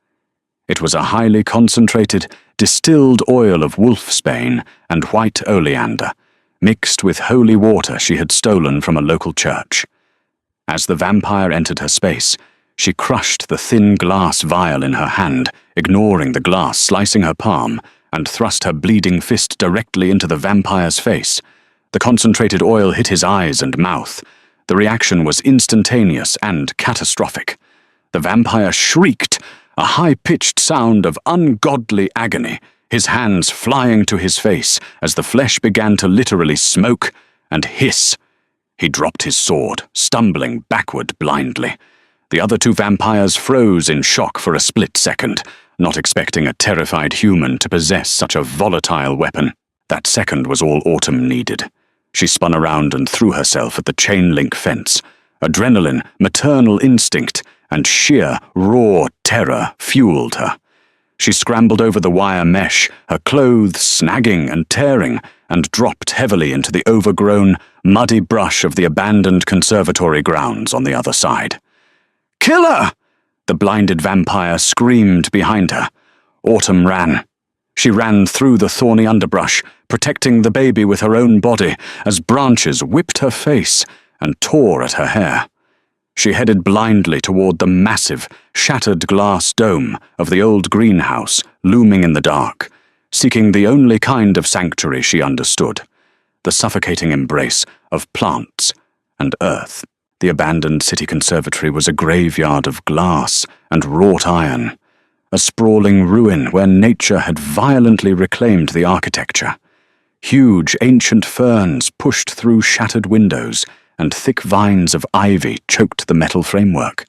It was a highly concentrated, distilled oil of wolfsbane and white oleander, mixed with holy water she had stolen from a local church. As the vampire entered her space, she crushed the thin glass vial in her hand, ignoring the glass slicing her palm, and thrust her bleeding fist directly into the vampire's face. The concentrated oil hit his eyes and mouth. The reaction was instantaneous and catastrophic. The vampire shrieked, a high-pitched sound of ungodly agony, his hands flying to his face as the flesh began to literally smoke and hiss. He dropped his sword, stumbling backward blindly. The other two vampires froze in shock for a split second, not expecting a terrified human to possess such a volatile weapon. That second was all Autumn needed. She spun around and threw herself at the chain-link fence. Adrenaline, maternal instinct, and sheer, raw terror fueled her. She scrambled over the wire mesh, her clothes snagging and tearing, and dropped heavily into the overgrown, muddy brush of the abandoned conservatory grounds on the other side. "Kill her!" the blinded vampire screamed behind her. Autumn ran. She ran through the thorny underbrush, protecting the baby with her own body as branches whipped her face and tore at her hair. She headed blindly toward the massive, shattered glass dome of the old greenhouse looming in the dark, seeking the only kind of sanctuary she understood, the suffocating embrace of plants and earth. The abandoned city conservatory was a graveyard of glass and wrought iron, a sprawling ruin where nature had violently reclaimed the architecture. Huge ancient ferns pushed through shattered windows, and thick vines of ivy choked the metal framework.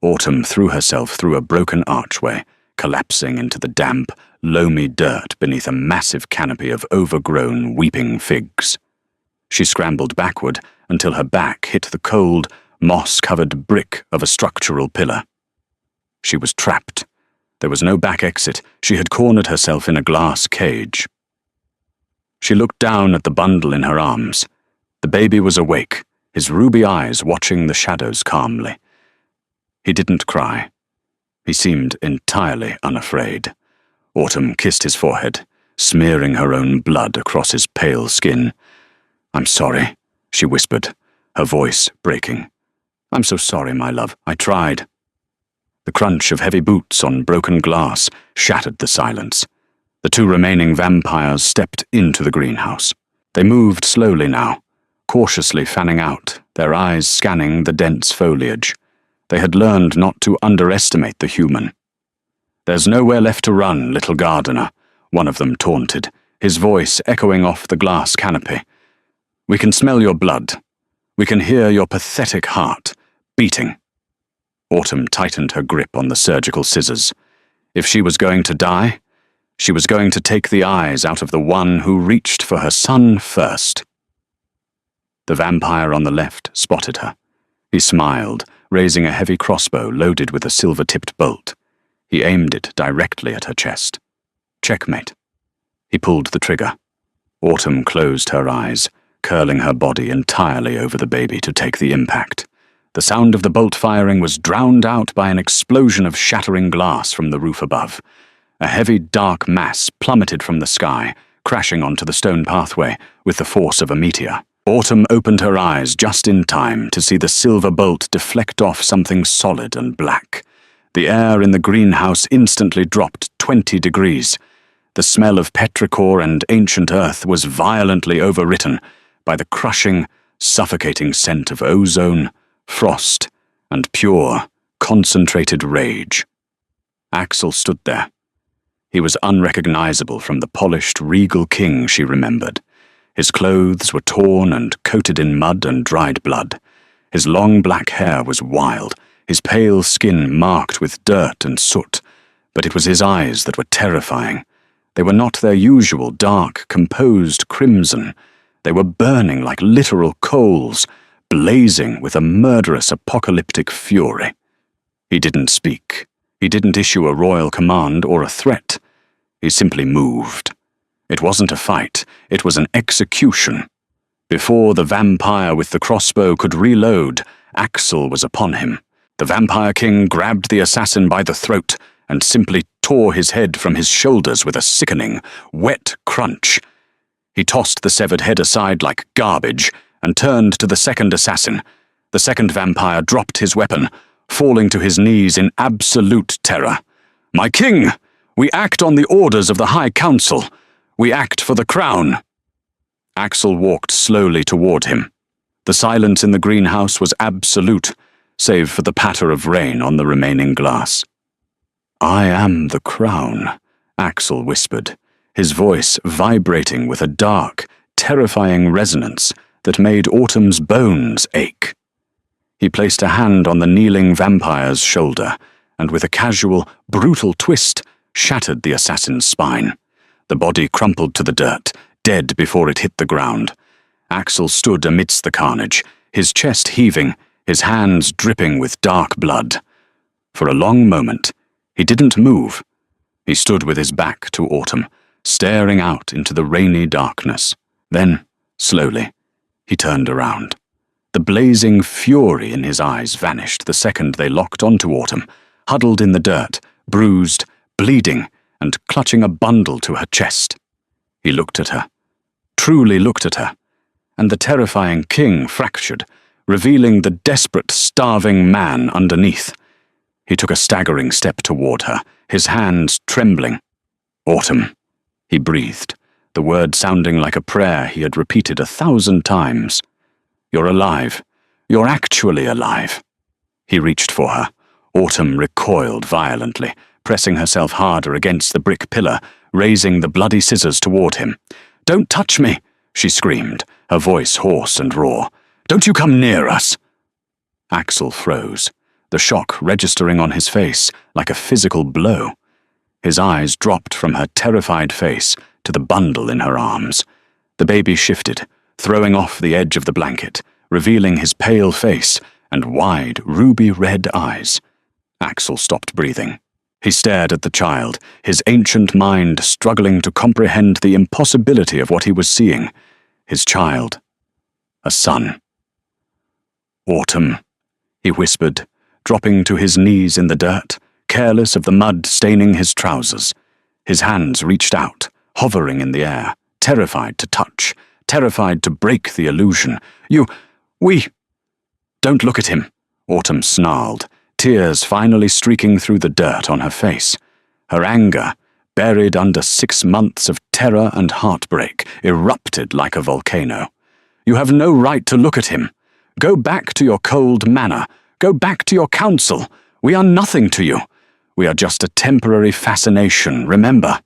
Autumn threw herself through a broken archway, collapsing into the damp, loamy dirt beneath a massive canopy of overgrown weeping figs. She scrambled backward until her back hit the cold, moss-covered brick of a structural pillar. She was trapped. There was no back exit. She had cornered herself in a glass cage. She looked down at the bundle in her arms. The baby was awake, his ruby eyes watching the shadows calmly. He didn't cry. He seemed entirely unafraid. Autumn kissed his forehead, smearing her own blood across his pale skin. "I'm sorry," she whispered, her voice breaking. "I'm so sorry, my love. I tried." The crunch of heavy boots on broken glass shattered the silence. The two remaining vampires stepped into the greenhouse. They moved slowly now, cautiously fanning out, their eyes scanning the dense foliage. They had learned not to underestimate the human. "There's nowhere left to run, little gardener," one of them taunted, his voice echoing off the glass canopy. "We can smell your blood. We can hear your pathetic heart beating." Autumn tightened her grip on the surgical scissors. If she was going to die, she was going to take the eyes out of the one who reached for her son first. The vampire on the left spotted her. He smiled, raising a heavy crossbow loaded with a silver-tipped bolt. He aimed it directly at her chest. Checkmate. He pulled the trigger. Autumn closed her eyes, curling her body entirely over the baby to take the impact. The sound of the bolt firing was drowned out by an explosion of shattering glass from the roof above. A heavy, dark mass plummeted from the sky, crashing onto the stone pathway with the force of a meteor. Autumn opened her eyes just in time to see the silver bolt deflect off something solid and black. The air in the greenhouse instantly dropped 20 degrees. The smell of petrichor and ancient earth was violently overwritten by the crushing, suffocating scent of ozone, frost, and pure, concentrated rage. Axel stood there. He was unrecognizable from the polished, regal king she remembered. His clothes were torn and coated in mud and dried blood. His long black hair was wild, his pale skin marked with dirt and soot, but it was his eyes that were terrifying. They were not their usual dark, composed crimson. They were burning like literal coals, blazing with a murderous apocalyptic fury. He didn't speak. He didn't issue a royal command or a threat. He simply moved. It wasn't a fight, it was an execution. Before the vampire with the crossbow could reload, Axel was upon him. The vampire king grabbed the assassin by the throat and simply tore his head from his shoulders with a sickening, wet crunch. He tossed the severed head aside like garbage and turned to the second assassin. The second vampire dropped his weapon, falling to his knees in absolute terror. "My king! We act on the orders of the High Council. We act for the crown." Axel walked slowly toward him. The silence in the greenhouse was absolute, save for the patter of rain on the remaining glass. "I am the crown," Axel whispered, his voice vibrating with a dark, terrifying resonance that made Autumn's bones ache. He placed a hand on the kneeling vampire's shoulder, and with a casual, brutal twist, shattered the assassin's spine. The body crumpled to the dirt, dead before it hit the ground. Axel stood amidst the carnage, his chest heaving, his hands dripping with dark blood. For a long moment, he didn't move. He stood with his back to Autumn, staring out into the rainy darkness. Then, slowly, he turned around. The blazing fury in his eyes vanished the second they locked onto Autumn, huddled in the dirt, bruised, bleeding, and clutching a bundle to her chest. He looked at her, truly looked at her, and the terrifying king fractured, revealing the desperate, starving man underneath. He took a staggering step toward her, his hands trembling. "Autumn," he breathed, the word sounding like a prayer he had repeated 1,000 times. "You're alive. You're actually alive." He reached for her. Autumn recoiled violently, pressing herself harder against the brick pillar, raising the bloody scissors toward him. "Don't touch me!" she screamed, her voice hoarse and raw. "Don't you come near us!" Axel froze, the shock registering on his face like a physical blow. His eyes dropped from her terrified face to the bundle in her arms. The baby shifted, throwing off the edge of the blanket, revealing his pale face and wide, ruby-red eyes. Axel stopped breathing. He stared at the child, his ancient mind struggling to comprehend the impossibility of what he was seeing. His child. A son. "Autumn," he whispered, dropping to his knees in the dirt, careless of the mud staining his trousers. His hands reached out, hovering in the air, terrified to touch, terrified to break the illusion. We... "Don't look at him," Autumn snarled, tears finally streaking through the dirt on her face. Her anger, buried under 6 months of terror and heartbreak, erupted like a volcano. "You have no right to look at him. Go back to your cold manor. Go back to your council. We are nothing to you. We are just a temporary fascination, remember?"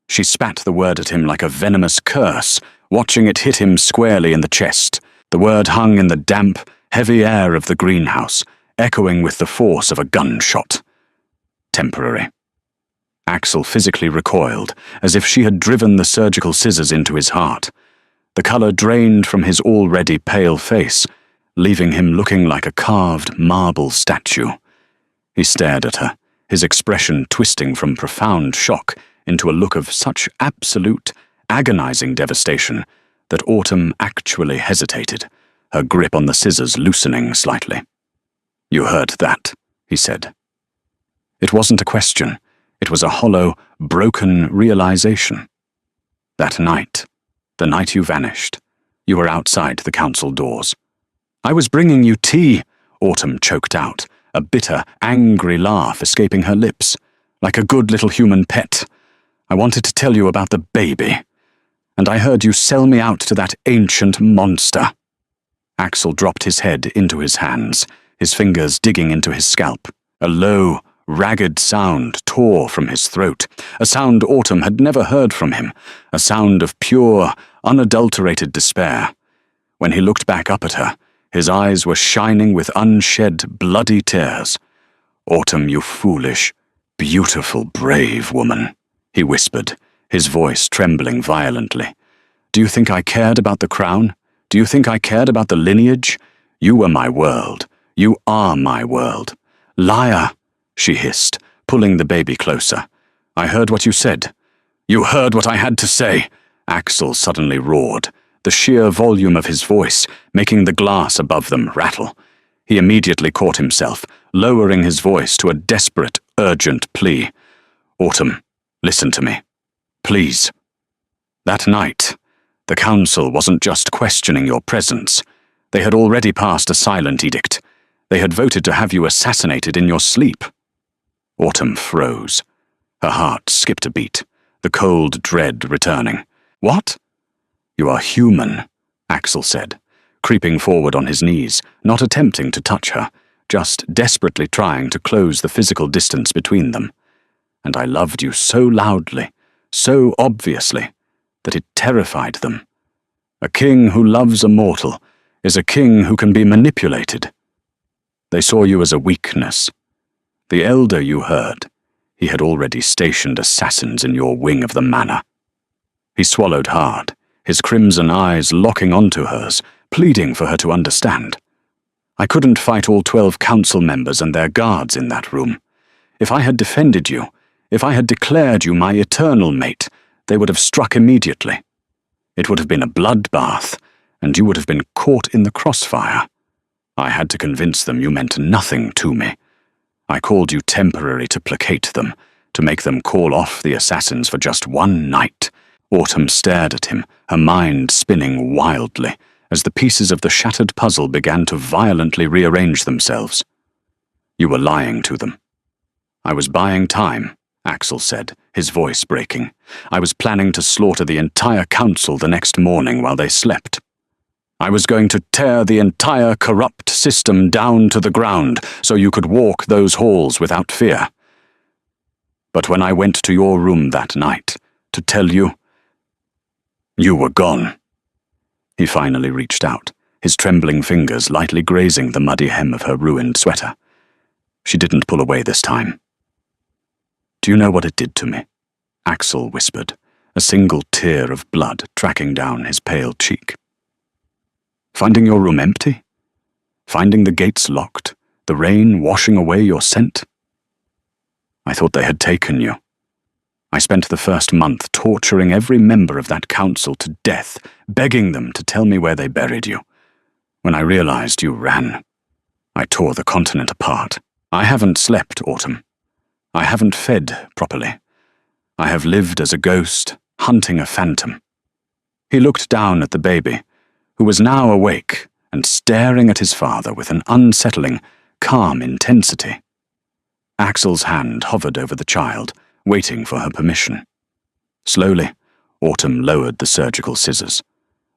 She spat the word at him like a venomous curse, watching it hit him squarely in the chest. The word hung in the damp, heavy air of the greenhouse, echoing with the force of a gunshot. Temporary. Axel physically recoiled, as if she had driven the surgical scissors into his heart. The color drained from his already pale face, leaving him looking like a carved marble statue. He stared at her, his expression twisting from profound shock into a look of such absolute, agonizing devastation that Autumn actually hesitated, her grip on the scissors loosening slightly. "You heard that," he said. It wasn't a question. It was a hollow, broken realization. That night, the night you vanished, you were outside the council doors. "I was bringing you tea," Autumn choked out, a bitter, angry laugh escaping her lips. "Like a good little human pet. I wanted to tell you about the baby. And I heard you sell me out to that ancient monster." Axel dropped his head into his hands, his fingers digging into his scalp. A low, ragged sound tore from his throat, a sound Autumn had never heard from him, a sound of pure, unadulterated despair. When he looked back up at her, his eyes were shining with unshed, bloody tears. "Autumn, you foolish, beautiful, brave woman," he whispered, his voice trembling violently. "Do you think I cared about the crown? Do you think I cared about the lineage? You were my world. You are my world. Liar!" she hissed, pulling the baby closer. "I heard what you said." "You heard what I had to say," Axel suddenly roared, the sheer volume of his voice making the glass above them rattle. He immediately caught himself, lowering his voice to a desperate, urgent plea. "Autumn, listen to me. Please." That night, The council wasn't just questioning your presence. They had already passed a silent edict. They had voted to have you assassinated in your sleep. Autumn froze. Her heart skipped a beat, the cold dread returning. What? You are human, Axel said, creeping forward on his knees, not attempting to touch her, just desperately trying to close the physical distance between them. And I loved you so loudly, so obviously, that it terrified them. A king who loves a mortal is a king who can be manipulated. They saw you as a weakness. The elder you heard, he had already stationed assassins in your wing of the manor. He swallowed hard, his crimson eyes locking onto hers, pleading for her to understand. I couldn't fight all 12 council members and their guards in that room. If I had defended you, if I had declared you my eternal mate, they would have struck immediately. It would have been a bloodbath, and you would have been caught in the crossfire. I had to convince them you meant nothing to me. I called you temporary to placate them, to make them call off the assassins for just one night. Autumn stared at him, her mind spinning wildly, as the pieces of the shattered puzzle began to violently rearrange themselves. You were lying to them. I was buying time, Axel said, his voice breaking. I was planning to slaughter the entire council the next morning while they slept. I was going to tear the entire corrupt system down to the ground so you could walk those halls without fear. But when I went to your room that night to tell you, you were gone. He finally reached out, his trembling fingers lightly grazing the muddy hem of her ruined sweater. She didn't pull away this time. Do you know what it did to me? Axel whispered, a single tear of blood tracking down his pale cheek. Finding your room empty? Finding the gates locked, the rain washing away your scent? I thought they had taken you. I spent the first month torturing every member of that council to death, begging them to tell me where they buried you. When I realized you ran, I tore the continent apart. I haven't slept, Autumn. I haven't fed properly. I have lived as a ghost, hunting a phantom. He looked down at the baby, who was now awake and staring at his father with an unsettling, calm intensity. Axel's hand hovered over the child, waiting for her permission. Slowly, Autumn lowered the surgical scissors.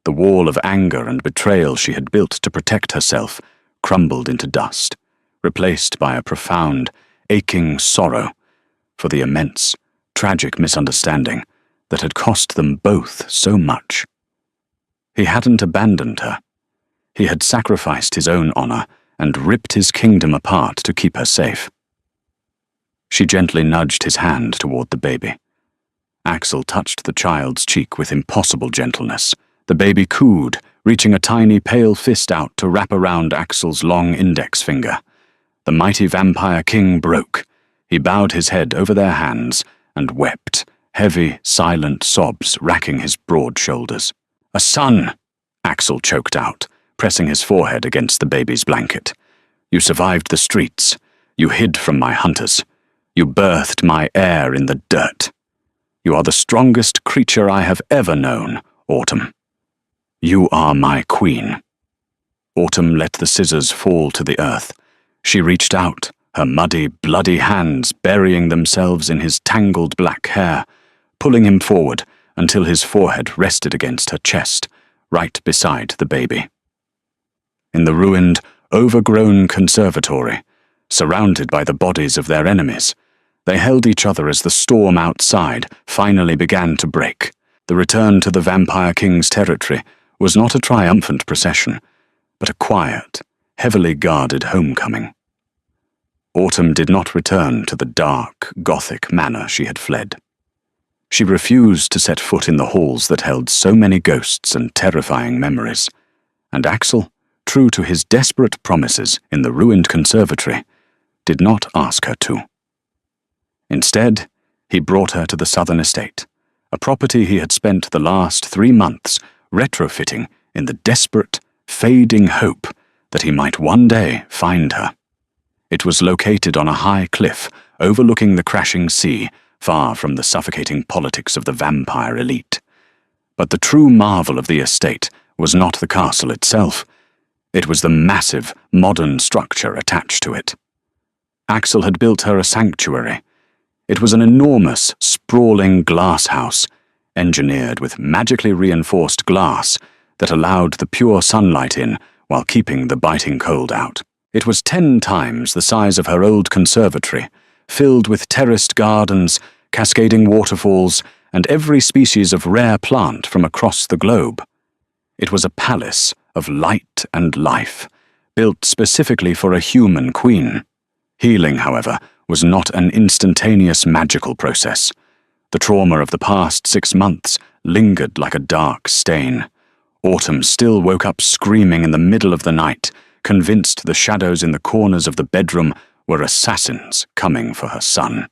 The wall of anger and betrayal she had built to protect herself crumbled into dust, replaced by a profound, aching sorrow for the immense, tragic misunderstanding that had cost them both so much. He hadn't abandoned her. He had sacrificed his own honor and ripped his kingdom apart to keep her safe. She gently nudged his hand toward the baby. Axel touched the child's cheek with impossible gentleness. The baby cooed, reaching a tiny pale fist out to wrap around Axel's long index finger. The mighty vampire king broke. He bowed his head over their hands and wept, heavy, silent sobs racking his broad shoulders. "A son," Axel choked out, pressing his forehead against the baby's blanket. "You survived the streets. You hid from my hunters. You birthed my heir in the dirt. You are the strongest creature I have ever known, Autumn. You are my queen." Autumn let the scissors fall to the earth. She reached out, her muddy, bloody hands burying themselves in his tangled black hair, pulling him forward until his forehead rested against her chest, right beside the baby. In the ruined, overgrown conservatory, surrounded by the bodies of their enemies, they held each other as the storm outside finally began to break. The return to the Vampire King's territory was not a triumphant procession, but a quiet, heavily guarded homecoming. Autumn did not return to the dark, Gothic manor she had fled. She refused to set foot in the halls that held so many ghosts and terrifying memories, and Axel, true to his desperate promises in the ruined conservatory, did not ask her to. Instead, he brought her to the southern estate, a property he had spent the last 3 months retrofitting in the desperate, fading hope that he might one day find her. It was located on a high cliff overlooking the crashing sea, far from the suffocating politics of the vampire elite. But the true marvel of the estate was not the castle itself. It was the massive, modern structure attached to it. Axel had built her a sanctuary. It was an enormous, sprawling glass house, engineered with magically reinforced glass that allowed the pure sunlight in while keeping the biting cold out. It was 10 times the size of her old conservatory, filled with terraced gardens, cascading waterfalls, and every species of rare plant from across the globe. It was a palace of light and life, built specifically for a human queen. Healing, however, was not an instantaneous magical process. The trauma of the past 6 months lingered like a dark stain. Autumn still woke up screaming in the middle of the night, convinced the shadows in the corners of the bedroom were assassins coming for her son.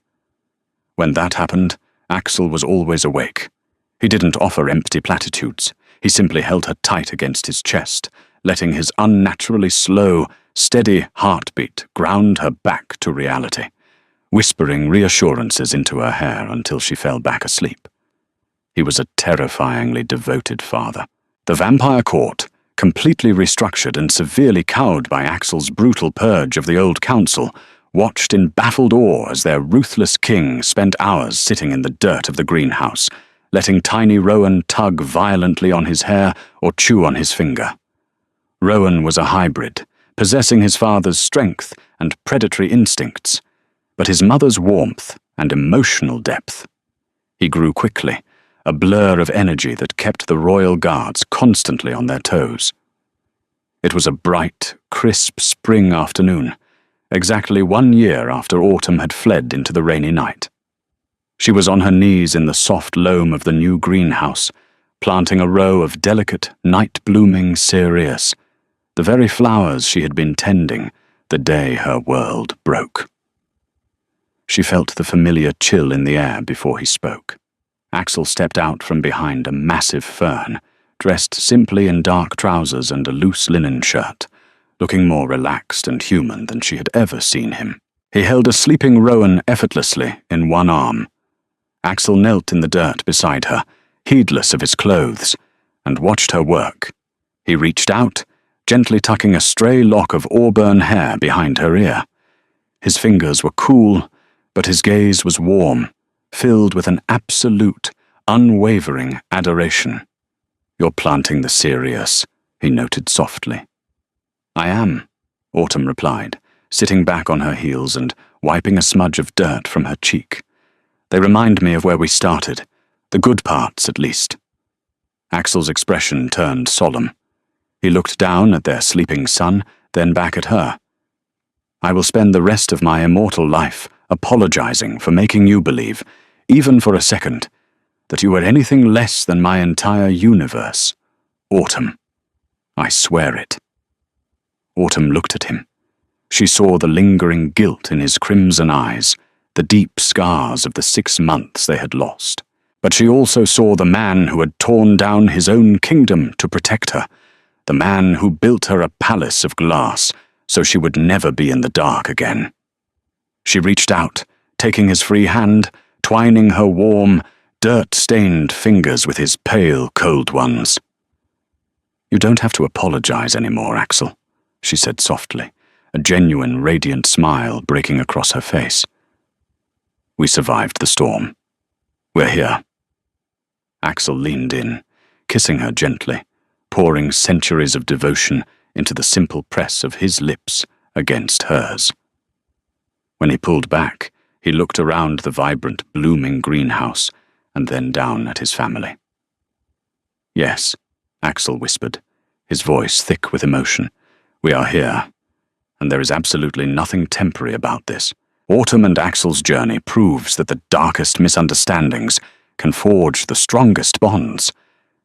When that happened, Axel was always awake. He didn't offer empty platitudes. He simply held her tight against his chest, letting his unnaturally slow, steady heartbeat ground her back to reality, whispering reassurances into her hair until she fell back asleep. He was a terrifyingly devoted father. The vampire court, completely restructured and severely cowed by Axel's brutal purge of the old council, watched in baffled awe as their ruthless king spent hours sitting in the dirt of the greenhouse, letting tiny Rowan tug violently on his hair or chew on his finger. Rowan was a hybrid, possessing his father's strength and predatory instincts, but his mother's warmth and emotional depth. He grew quickly, a blur of energy that kept the royal guards constantly on their toes. It was a bright, crisp spring afternoon, exactly 1 year after Autumn had fled into the rainy night. She was on her knees in the soft loam of the new greenhouse, planting a row of delicate, night-blooming cereus, the very flowers she had been tending the day her world broke. She felt the familiar chill in the air before he spoke. Axel stepped out from behind a massive fern, dressed simply in dark trousers and a loose linen shirt, looking more relaxed and human than she had ever seen him. He held a sleeping Rowan effortlessly in one arm. Axel knelt in the dirt beside her, heedless of his clothes, and watched her work. He reached out, gently tucking a stray lock of auburn hair behind her ear. His fingers were cool, but his gaze was warm, filled with an absolute, unwavering adoration. "You're planting the cereus," he noted softly. "I am," Autumn replied, sitting back on her heels and wiping a smudge of dirt from her cheek. "They remind me of where we started, the good parts at least." Axel's expression turned solemn. He looked down at their sleeping son, then back at her. "I will spend the rest of my immortal life apologizing for making you believe, even for a second, that you were anything less than my entire universe. Autumn. I swear it." Autumn looked at him. She saw the lingering guilt in his crimson eyes, the deep scars of the 6 months they had lost. But she also saw the man who had torn down his own kingdom to protect her, the man who built her a palace of glass so she would never be in the dark again. She reached out, taking his free hand, twining her warm, dirt-stained fingers with his pale, cold ones. "You don't have to apologize anymore, Axel," she said softly, a genuine, radiant smile breaking across her face. "We survived the storm. We're here." Axel leaned in, kissing her gently, pouring centuries of devotion into the simple press of his lips against hers. When he pulled back, he looked around the vibrant, blooming greenhouse and then down at his family. "Yes," Axel whispered, his voice thick with emotion. "We are here, and there is absolutely nothing temporary about this. Autumn and Axel's journey proves that the darkest misunderstandings can forge the strongest bonds.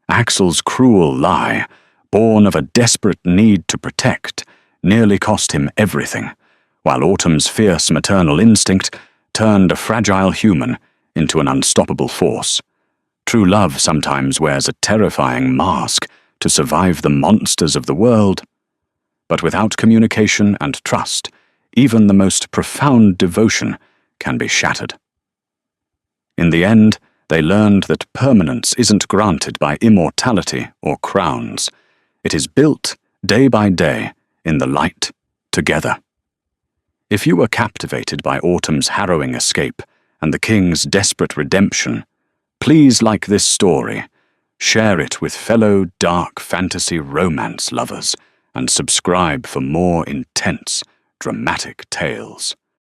Axel's cruel lie, born of a desperate need to protect, nearly cost him everything, while Autumn's fierce maternal instinct turned a fragile human into an unstoppable force. True love sometimes wears a terrifying mask to survive the monsters of the world. But without communication and trust, even the most profound devotion can be shattered. In the end, they learned that permanence isn't granted by immortality or crowns. It is built, day by day, in the light, together. If you were captivated by Autumn's harrowing escape and the king's desperate redemption, please like this story, share it with fellow dark fantasy romance lovers, and subscribe for more intense, dramatic tales.